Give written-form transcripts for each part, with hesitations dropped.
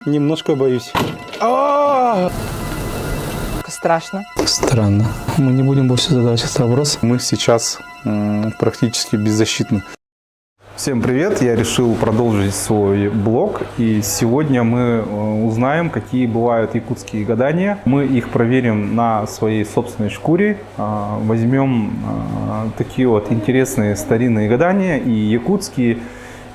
Немножко боюсь. Страшно. Странно. Мы не будем больше задавать этот вопрос. Мы сейчас практически беззащитны. Всем привет! Я решил продолжить свой блог. И сегодня мы узнаем, какие бывают якутские гадания. Мы их проверим на своей собственной шкуре. Возьмем такие вот интересные старинные гадания, и якутские,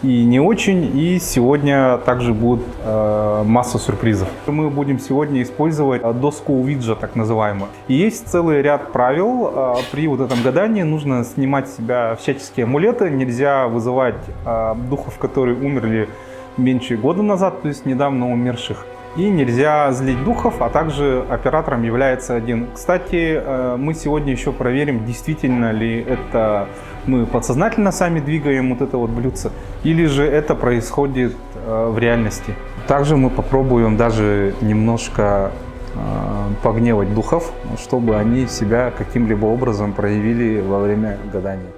и не очень. И сегодня также будет масса сюрпризов. Мы будем сегодня использовать доску Ouija, так называемую. И есть целый ряд правил. При вот этом гадании нужно снимать с себя всяческие амулеты. Нельзя вызывать духов, которые умерли меньше года назад, то есть недавно умерших. И нельзя злить духов, а также оператором является один. Кстати, мы сегодня еще проверим, действительно ли это мы подсознательно сами двигаем вот это вот блюдце, или же это происходит в реальности. Также мы попробуем даже немножко погневать духов, чтобы они себя каким-либо образом проявили во время гадания.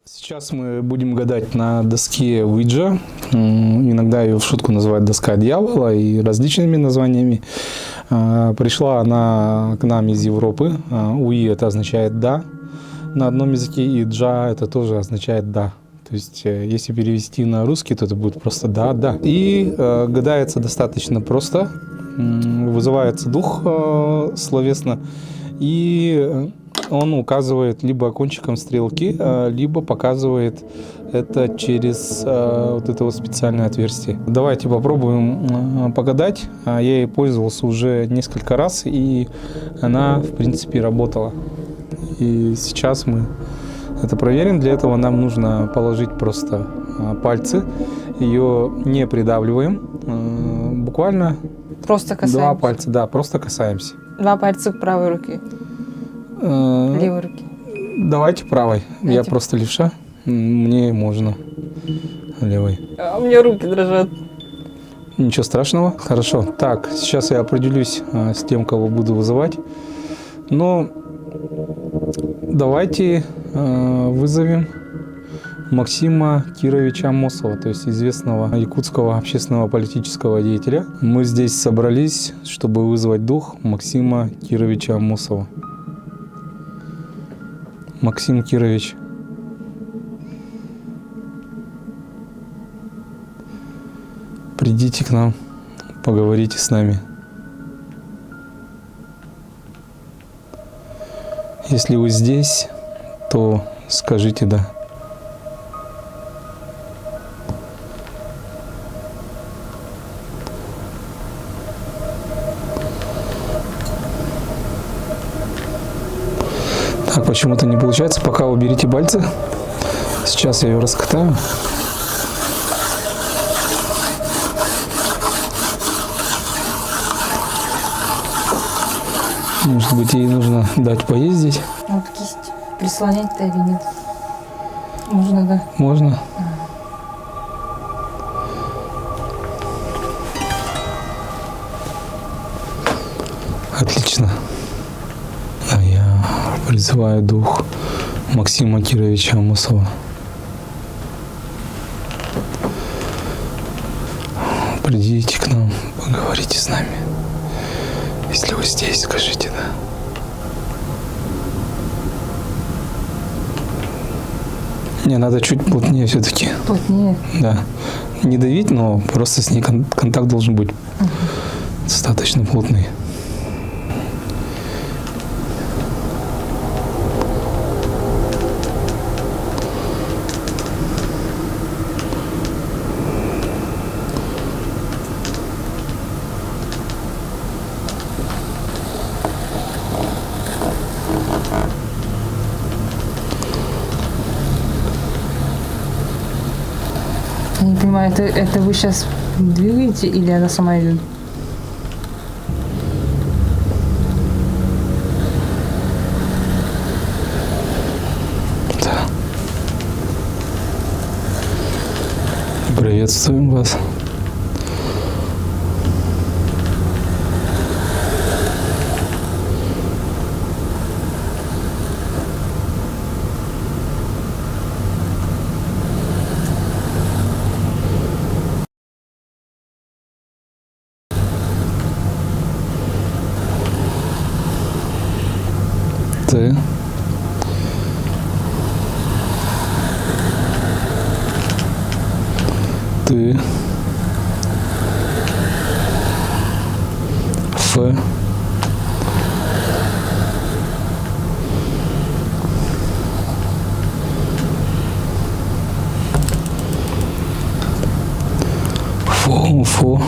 Сейчас мы будем гадать на доске Ouija. Иногда ее в шутку называют доска дьявола и различными названиями. Пришла она к нам из Европы. Уи это означает «да» на одном языке, и «джа» это тоже означает «да». То есть, если перевести на русский, то это будет просто «да, да». И гадается достаточно просто. Вызывается дух словесно, и он указывает либо кончиком стрелки, либо показывает это через вот это вот специальное отверстие. Давайте попробуем погадать. Я ей пользовался уже несколько раз, и она, в принципе, работала. И сейчас мы это проверим. Для этого нам нужно положить просто пальцы. Ее не придавливаем. Буквально Просто касаемся. Два пальца, да, просто касаемся. Два пальца правой руки. Левой руки. Давайте правой. Я просто левша. Мне можно левой. А у меня руки дрожат. Ничего страшного. Хорошо. Так, сейчас я определюсь с тем, кого буду вызывать. Но давайте вызовем Максима Кировича Амосова, то есть известного якутского общественного политического деятеля. Мы здесь собрались, чтобы вызвать дух Максима Кировича Амосова. Максим Кирович. Придите к нам, поговорите с нами. Если вы здесь, то скажите «да». Так, почему-то не получается. Пока уберите пальцы. Сейчас я ее раскатаю. Может быть, ей нужно дать поездить. Вот кисть прислонять-то или нет? Можно, да? Можно. Отлично. А я призываю дух Максима Кировича Амосова. Придите к нам, поговорите с нами. Если вы здесь, скажите «да». Мне надо чуть плотнее все-таки. Плотнее? Да. Не давить, но просто с ней контакт должен быть достаточно плотный. Я не понимаю, это вы сейчас двигаете или она сама идет? Да. Приветствуем вас. Ты. Ф. Фу.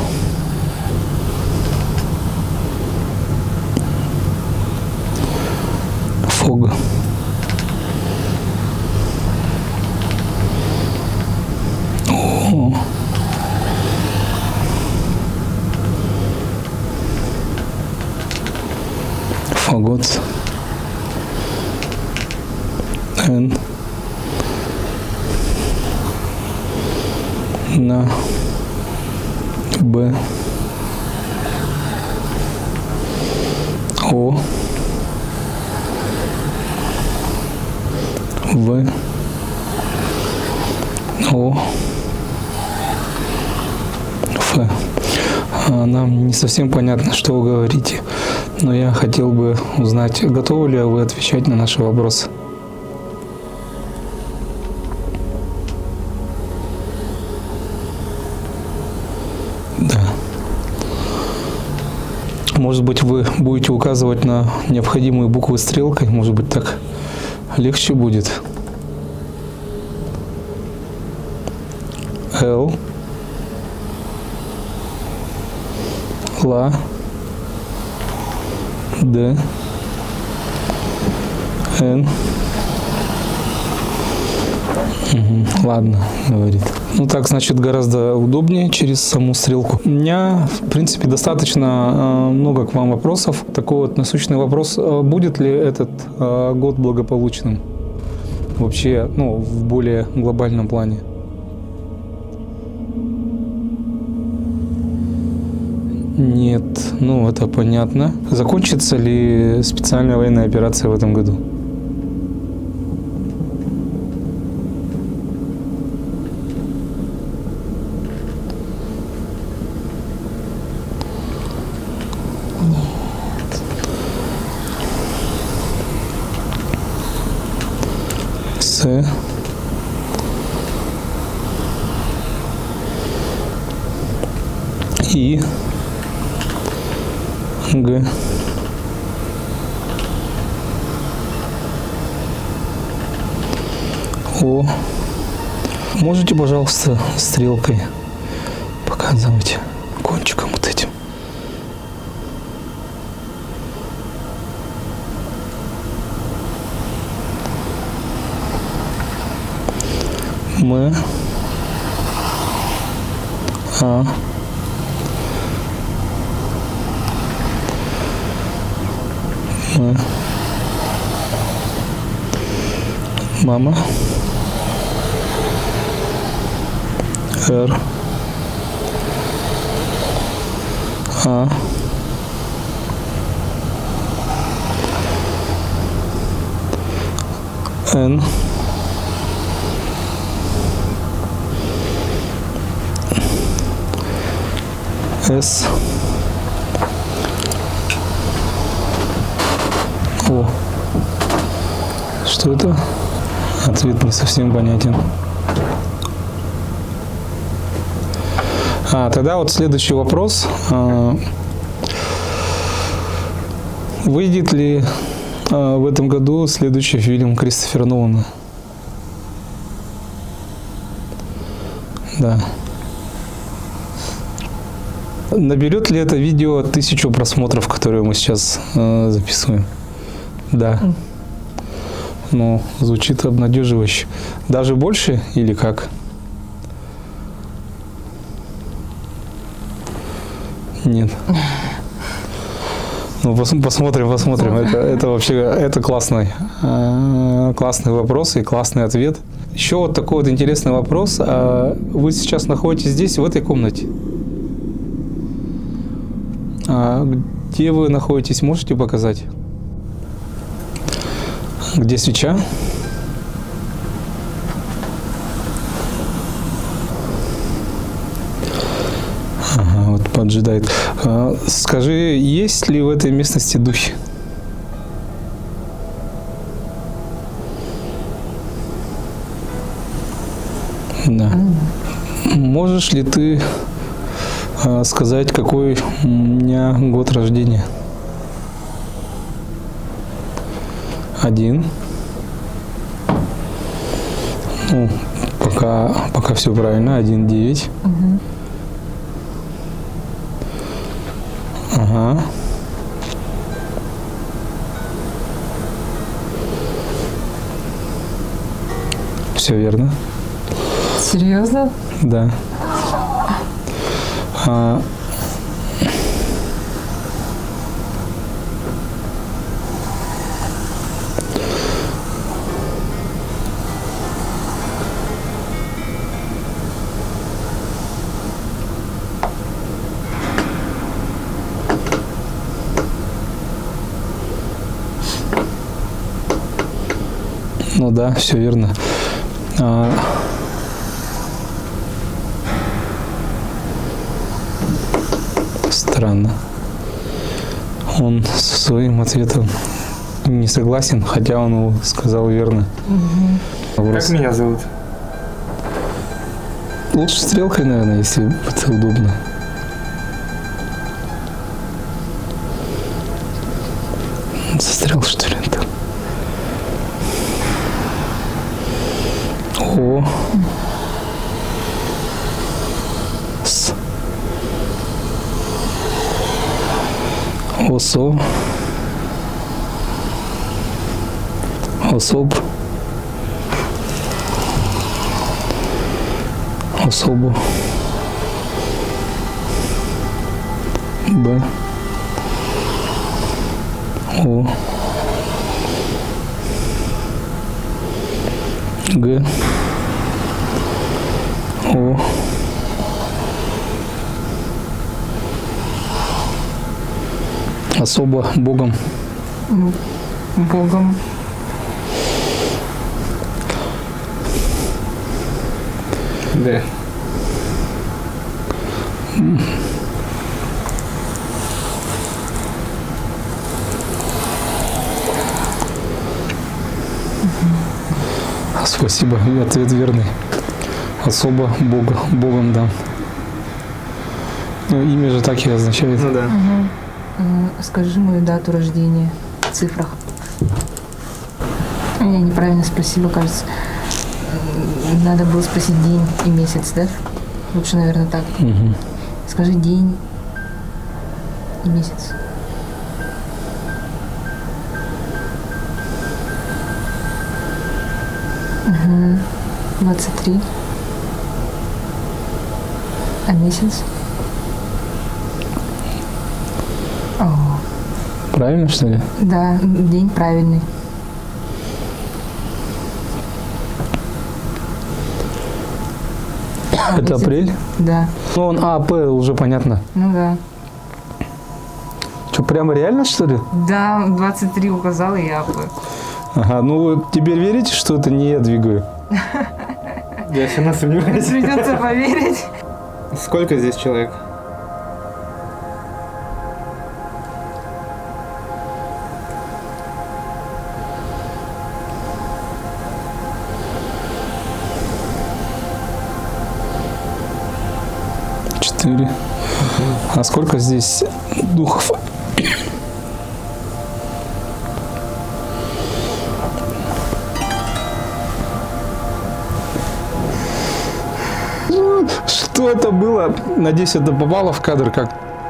Фог. О. Фагот. Н. На. Б. О. В. О. Ф. Нам не совсем понятно, что вы говорите, но я хотел бы узнать, готовы ли вы отвечать на наши вопросы. Да. Может быть, вы будете указывать на необходимые буквы стрелкой, может быть, так легче будет. Л. Ла. Д. Н. Ладно, говорит. Ну так, значит, гораздо удобнее через саму стрелку. У меня, в принципе, достаточно много к вам вопросов. Такой вот насущный вопрос. Будет ли этот год благополучным? Вообще, ну, в более глобальном плане. Нет, ну это понятно. Закончится ли специальная военная операция в этом году? С. И. Г. О. Можете, пожалуйста, стрелкой показывать кончиком вот этим? М. А. М. Мама. Р. А. Н. С. О. Что это? Ответ не совсем понятен. Тогда вот следующий вопрос. Выйдет ли в этом году следующий фильм Кристофера Нолана? Да. Наберет ли это видео 1000 просмотров, которые мы сейчас записываем? Да. Ну, звучит обнадеживающе. Даже больше или как? Нет. Ну, посмотрим. Это вообще, это классный вопрос и классный ответ. Еще вот такой вот интересный вопрос. Вы сейчас находитесь здесь, в этой комнате? Где вы находитесь, можете показать? Где свеча? Ага, вот поджидает. Скажи, есть ли в этой местности духи? Да. Можешь ли ты сказать, какой у меня год рождения? 1. Ну, пока все правильно. 1,9. Угу. Ага. Все верно. Серьезно? Да. Ну да, все верно. Странно. Он со своим ответом не согласен, хотя он его сказал верно. Как меня зовут? Лучше стрелкой, наверное, если это удобно. Застрял, что ли? Там? О. С. Осо. Особ. Особо. Б. О. Г. О. Особо Богом. Богом. Да. Спасибо, и ответ верный. Особо Богом дам. Ну, имя же так и означает. Ну да. Скажи мою дату рождения в цифрах. Я неправильно спросила, кажется. Надо было спросить день и месяц, да? Лучше, наверное, так. Угу. Скажи день и месяц. Угу. 23. А месяц? О, Правильно, что ли? да, день правильный. Это месяц? апрель? Да. Ну, он П уже понятно. Ну да. Что, прямо реально, что ли? Да, 23 указала и я бы. Ага, ну вы теперь верите, что это не я двигаю? Я все равно сомневаюсь. Придется поверить. Сколько здесь человек? Четыре. А сколько здесь духов? Что это было? Надеюсь, это попало в кадр, как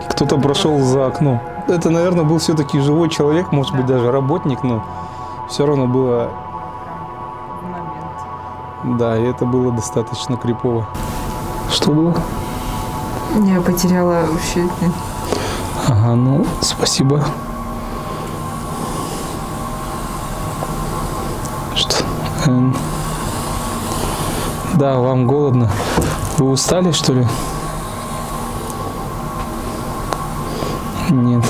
кто-то прошел за окном. Это, наверное, был все-таки живой человек, может быть, даже работник, но все равно было... Да, и это было достаточно крипово. Что было? Я потеряла вообще. Ага, ну, спасибо. Что? Да, вам голодно. Вы устали, что ли? Нет.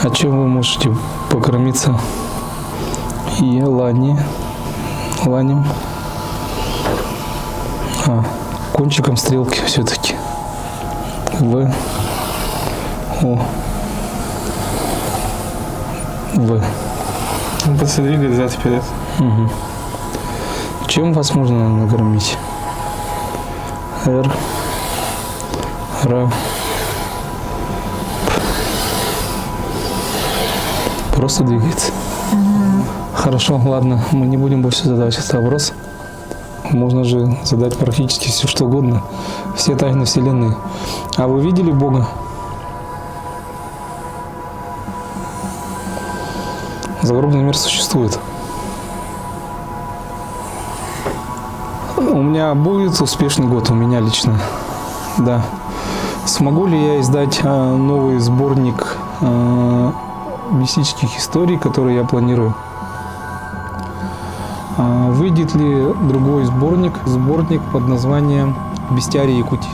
А чем вы можете покормиться? И ланем. Кончиком стрелки все-таки. В. Он просто двигает взад-вперед. Угу. Чем вас можно накормить? Р, Р. Просто двигается. Хорошо, ладно, мы не будем больше задавать этот вопрос. Можно же задать практически все, что угодно. Все тайны Вселенной. А вы видели Бога? Загробный мир существует. У меня будет успешный год, у меня лично. Да. Смогу ли я издать новый сборник мистических историй, которые я планирую? Выйдет ли другой сборник под названием «Бестиарий Якутии»?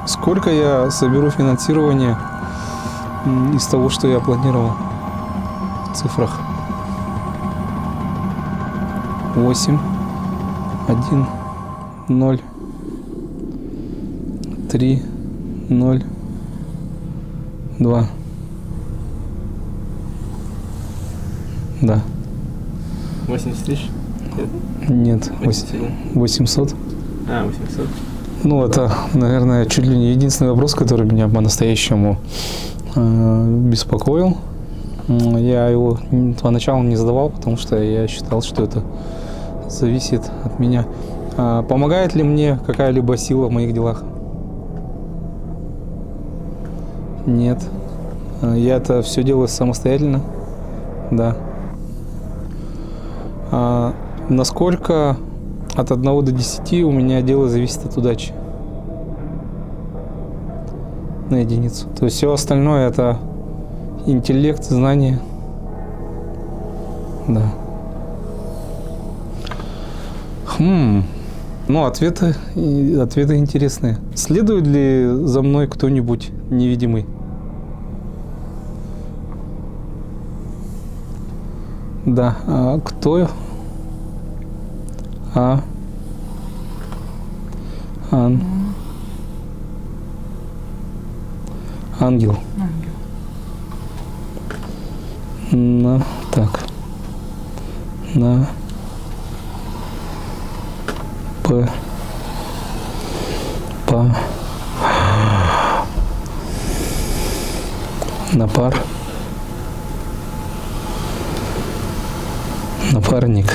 Сколько я соберу финансирование из того, что я планировал в цифрах? 8, 1, 0, 3, 0, 2. Да. 80 тысяч? Нет, 87. 800. 800. Ну, это, наверное, чуть ли не единственный вопрос, который меня по-настоящему беспокоил. Я его поначалу не задавал, потому что я считал, что это зависит от меня. Помогает ли мне какая-либо сила в моих делах? Нет. Я это все делаю самостоятельно. Да. Насколько от 1 до 10 у меня дело зависит от удачи? На единицу. То есть все остальное это интеллект, знания. Да. Ну, ответы интересные. Следует ли за мной кто-нибудь невидимый? Да. А кто? Ангел. Так. Напарник.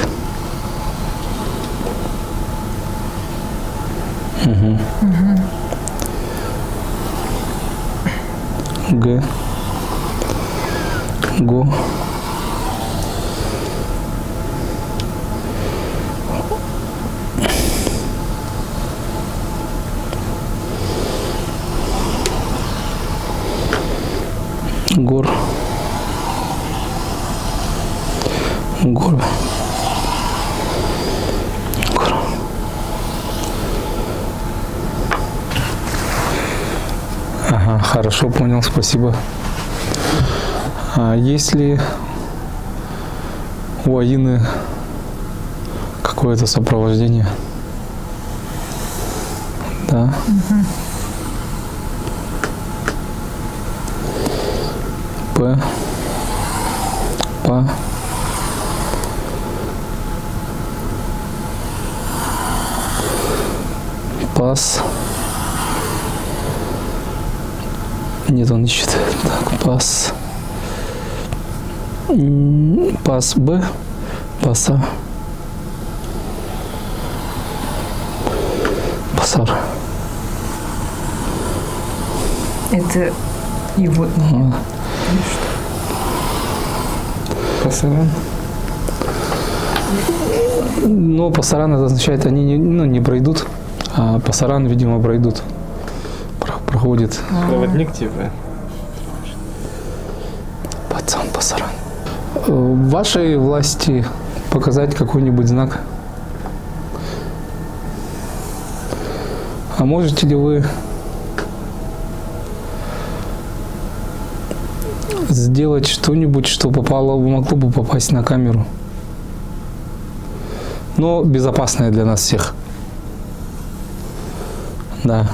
Го. Гор. Ага, хорошо, понял, спасибо. А есть ли у Аины какое-то сопровождение? Да. Пас. Нет, он не считает. Так, пас. Пас Б. Паса. Пасар. Это его имя. Пасаран. Но пасаран это означает, они не пройдут, а пасаран, видимо, пройдут. Проходит. Проводник типа. Пацан пасаран. В вашей власти показать какой-нибудь знак? А можете ли вы сделать что-нибудь, что могло бы попасть на камеру? Но безопасное для нас всех. Да.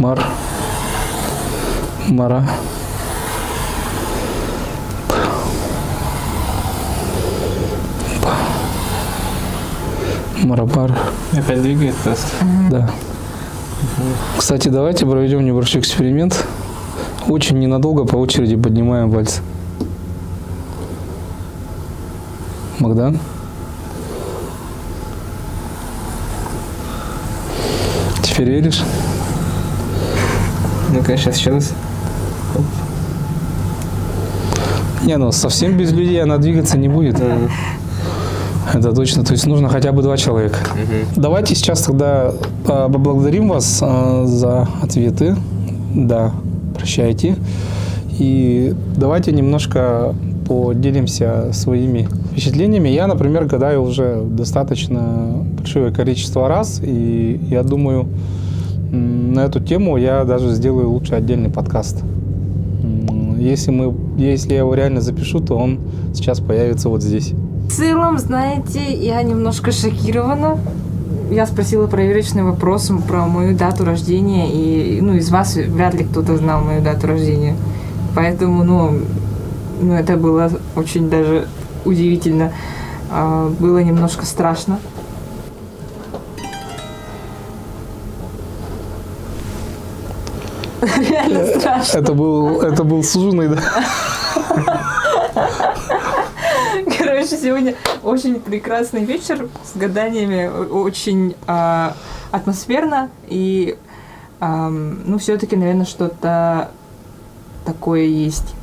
Мар. Мара. Марабар. Опять двигает просто. Да. Кстати, давайте проведем небольшой эксперимент. Очень ненадолго по очереди поднимаем пальцы. Магдан. Теперь веришь? Ну-ка, сейчас еще раз. Не, ну совсем без людей она двигаться не будет. Это точно. То есть нужно хотя бы 2 человека. Давайте сейчас тогда поблагодарим вас за ответы. Да, прощайте. И давайте немножко поделимся своими впечатлениями. Я, например, гадаю уже достаточно большое количество раз. И я думаю, на эту тему я даже сделаю лучше отдельный подкаст. Если я его реально запишу, то он сейчас появится вот здесь. В целом, знаете, я немножко шокирована. Я спросила проверочный вопрос про мою дату рождения, и из вас вряд ли кто-то знал мою дату рождения. Поэтому, это было очень даже удивительно. Было немножко страшно. Реально страшно. Это был суженый, да? Короче, сегодня очень прекрасный вечер с гаданиями, очень атмосферно и, все-таки, наверное, что-то такое есть.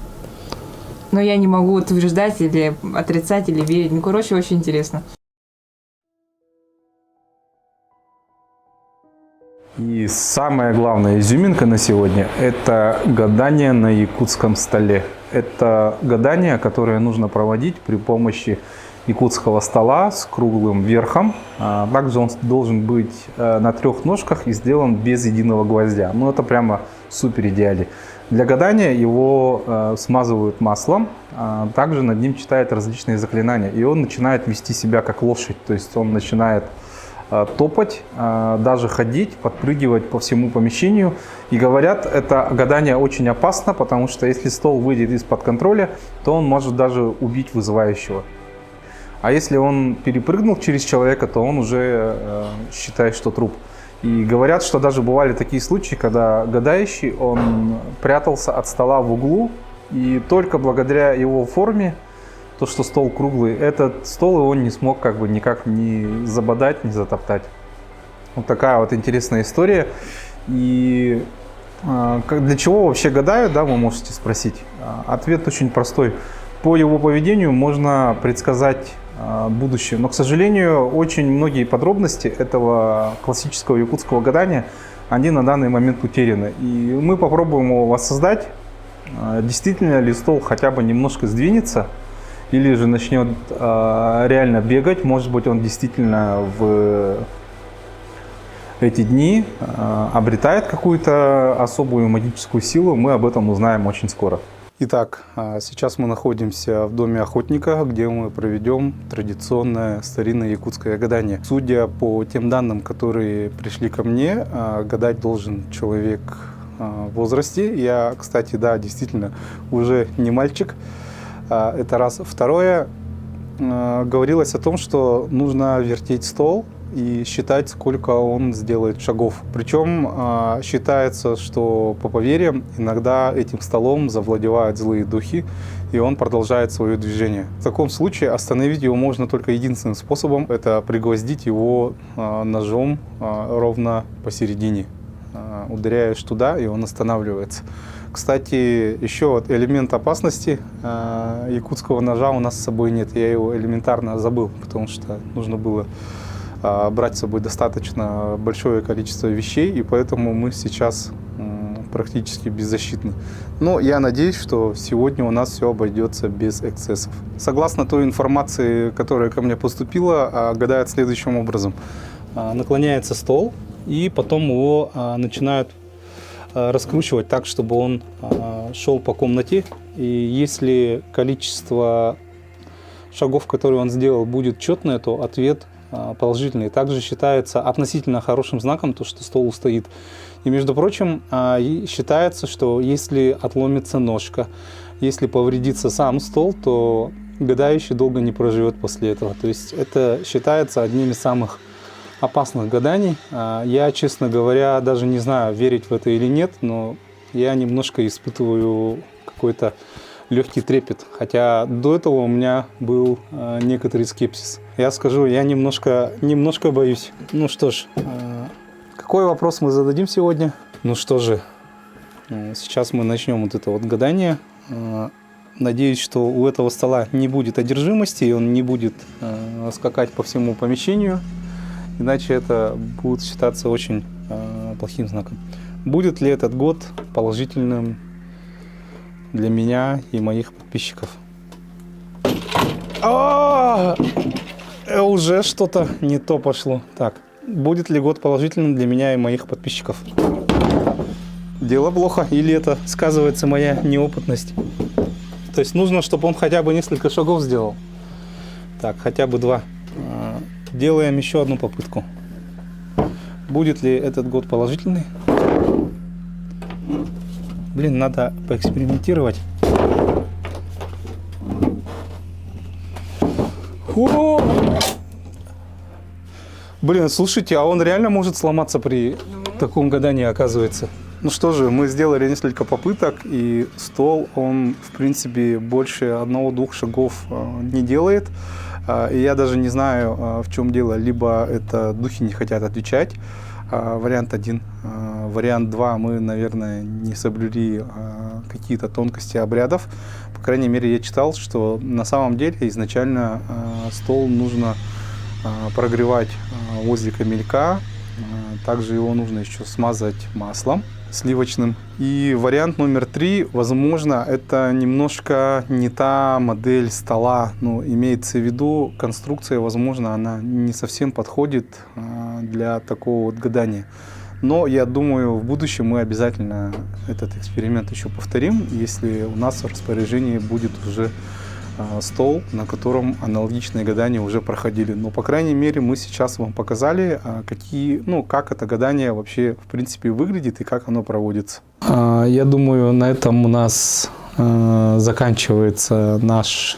Но я не могу утверждать или отрицать, или верить. Короче, очень интересно. И самая главная изюминка на сегодня – это гадание на якутском столе. Это гадание, которое нужно проводить при помощи якутского стола с круглым верхом. Также он должен быть на 3 ножках и сделан без единого гвоздя. Это прямо супер идеально. Для гадания его смазывают маслом, также над ним читают различные заклинания. И он начинает вести себя как лошадь, то есть он начинает топать, даже ходить, подпрыгивать по всему помещению. И говорят, это гадание очень опасно, потому что если стол выйдет из-под контроля, то он может даже убить вызывающего. А если он перепрыгнул через человека, то он уже считает, что труп. И говорят, что даже бывали такие случаи, когда гадающий, он прятался от стола в углу, и только благодаря его форме, то, что стол круглый, этот стол его не смог никак не забодать, не затоптать. Вот такая вот интересная история. И для чего вообще гадают, да, вы можете спросить. Ответ очень простой. По его поведению можно предсказать будущее. Но, к сожалению, очень многие подробности этого классического якутского гадания, они на данный момент утеряны. И мы попробуем его воссоздать. Действительно ли стол хотя бы немножко сдвинется, или же начнет реально бегать. Может быть, он действительно в эти дни обретает какую-то особую магическую силу. Мы об этом узнаем очень скоро. Итак, сейчас мы находимся в доме охотника, где мы проведем традиционное старинное якутское гадание. Судя по тем данным, которые пришли ко мне, гадать должен человек в возрасте. Я, кстати, да, действительно уже не мальчик. Это раз. Второе, говорилось о том, что нужно вертеть стол и считать, сколько он сделает шагов. Причем считается, что по поверьям иногда этим столом завладевают злые духи, и он продолжает свое движение. В таком случае остановить его можно только единственным способом – это пригвоздить его ножом ровно посередине. Ударяешь туда, и он останавливается. Кстати, еще вот элемент опасности якутского ножа у нас с собой нет. Я его элементарно забыл, потому что нужно было брать с собой достаточно большое количество вещей, и поэтому мы сейчас практически беззащитны. Но я надеюсь, что сегодня у нас все обойдется без эксцессов. Согласно той информации, которая ко мне поступила, гадают следующим образом. Наклоняется стол, и потом его начинают раскручивать так, чтобы он шел по комнате. И если количество шагов, которые он сделал, будет четное, то ответ положительный. Также считается относительно хорошим знаком то, что стол устоит. И, между прочим, считается, что если отломится ножка, если повредится сам стол, то гадающий долго не проживет после этого. То есть это считается одним из самых опасных гаданий. Я, честно говоря, даже не знаю, верить в это или нет, но я немножко испытываю какой-то легкий трепет. Хотя до этого у меня был некоторый скепсис. Я скажу, я немножко боюсь. Ну что ж, какой вопрос мы зададим сегодня? Ну что же, сейчас мы начнем вот это вот гадание. Надеюсь, что у этого стола не будет одержимости, и он не будет скакать по всему помещению. Иначе это будет считаться очень плохим знаком. Будет ли этот год положительным для меня и моих подписчиков? Уже что-то не то пошло. Так, будет ли год положительным для меня и моих подписчиков? Дело плохо, или это сказывается моя неопытность? То есть нужно, чтобы он хотя бы несколько шагов сделал. Так, хотя бы 2. Делаем еще одну попытку. Будет ли этот год положительный? Блин, надо поэкспериментировать. О! Блин, слушайте, а он реально может сломаться при таком гадании, оказывается. Ну что же, мы сделали несколько попыток, и стол, он, в принципе, больше 1-2 шагов не делает. И я даже не знаю, в чем дело. Либо это духи не хотят отвечать, вариант 1. Вариант 2, мы, наверное, не соблюли какие-то тонкости обрядов. По крайней мере, я читал, что на самом деле изначально стол нужно прогревать возле камелька. Также его нужно еще смазать маслом сливочным. И вариант номер 3, возможно, это немножко не та модель стола. Ну, имеется в виду, конструкция, возможно, она не совсем подходит для такого вот гадания. Но я думаю, в будущем мы обязательно этот эксперимент еще повторим, если у нас в распоряжении будет уже стол, на котором аналогичные гадания уже проходили. Но, по крайней мере, мы сейчас вам показали, как это гадание вообще, в принципе, выглядит и как оно проводится. Я думаю, на этом у нас заканчивается наш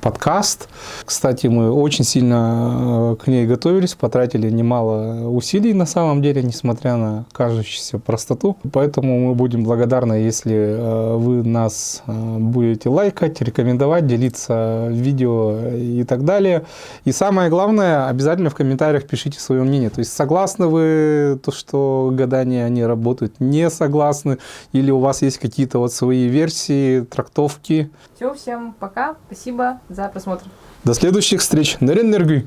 подкаст. Кстати, мы очень сильно к ней готовились, потратили немало усилий на самом деле, несмотря на кажущуюся простоту. Поэтому мы будем благодарны, если вы нас будете лайкать, рекомендовать, делиться видео и так далее. И самое главное, обязательно в комментариях пишите свое мнение. То есть согласны вы, что гадания, они работают, не согласны, или у вас есть какие-то вот свои версии, трактовки. Все, всем пока. Спасибо за просмотр. До следующих встреч. Нарен Нергü.